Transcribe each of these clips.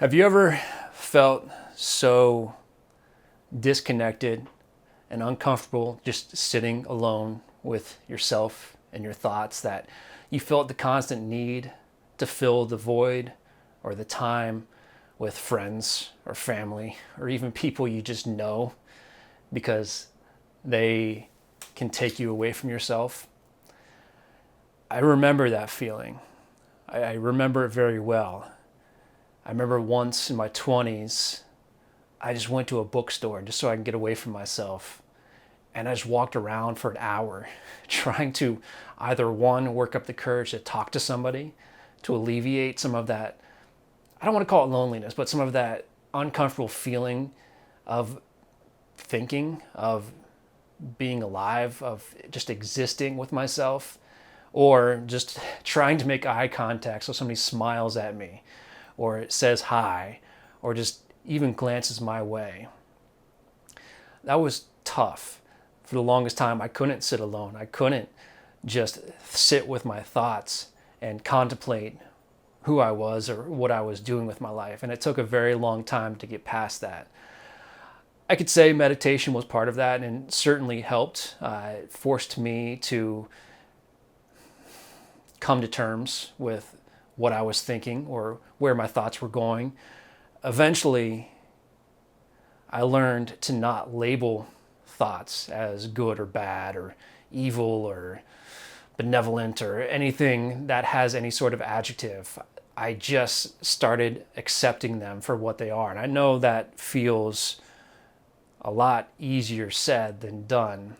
Have you ever felt so disconnected and uncomfortable just sitting alone with yourself and your thoughts that you felt the constant need to fill the void or the time with friends or family or even people you just know because they can take you away from yourself? I remember that feeling. I remember it very well. I remember once in my 20s, I just went to a bookstore just so I can get away from myself. And I just walked around for an hour trying to either one, work up the courage to talk to somebody to alleviate some of that, I don't want to call it loneliness, but some of that uncomfortable feeling of thinking, of being alive, of just existing with myself, or just trying to make eye contact so somebody smiles at me or says hi or just even glances my way. That was tough. For the longest time, I couldn't sit alone. I couldn't just sit with my thoughts and contemplate who I was or what I was doing with my life. And it took a very long time to get past that. I could say meditation was part of that and certainly helped. It forced me to come to terms with what I was thinking or where my thoughts were going. Eventually, I learned to not label thoughts as good or bad or evil or benevolent or anything that has any sort of adjective. I just started accepting them for what they are. And I know that feels a lot easier said than done,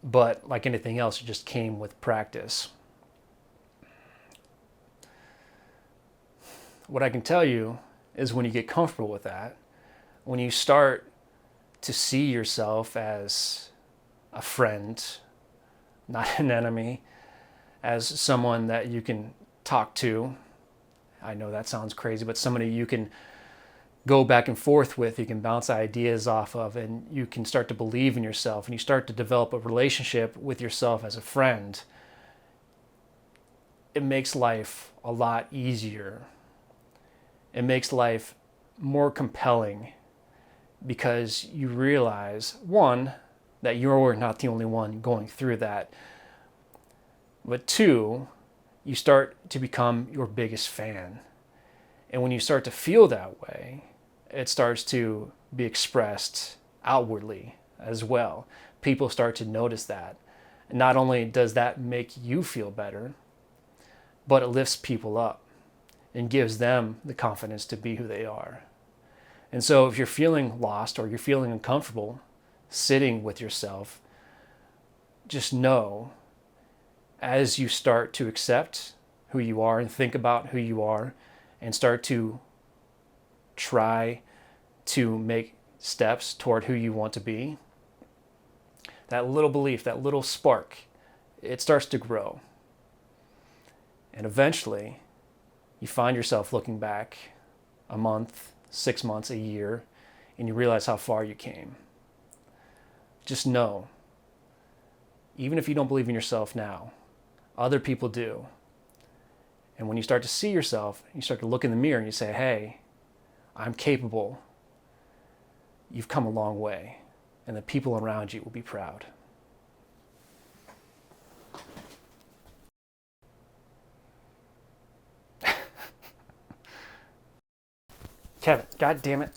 but like anything else, it just came with practice. What I can tell you is when you get comfortable with that, when you start to see yourself as a friend, not an enemy, as someone that you can talk to. I know that sounds crazy, but somebody you can go back and forth with, you can bounce ideas off of, and you can start to believe in yourself, and you start to develop a relationship with yourself as a friend. It makes life a lot easier. It makes life more compelling because you realize, one, that you're not the only one going through that, but two, you start to become your biggest fan. And when you start to feel that way, it starts to be expressed outwardly as well. People start to notice that. And not only does that make you feel better, but it lifts people up and gives them the confidence to be who they are. And so if you're feeling lost or you're feeling uncomfortable sitting with yourself, just know as you start to accept who you are and think about who you are and start to try to make steps toward who you want to be, that little belief, that little spark, it starts to grow. And eventually, you find yourself looking back a month, 6 months, a year, and you realize how far you came. Just know, even if you don't believe in yourself now, other people do. And when you start to see yourself, you start to look in the mirror and you say, hey, I'm capable. You've come a long way. And the people around you will be proud. Kevin, God damn it.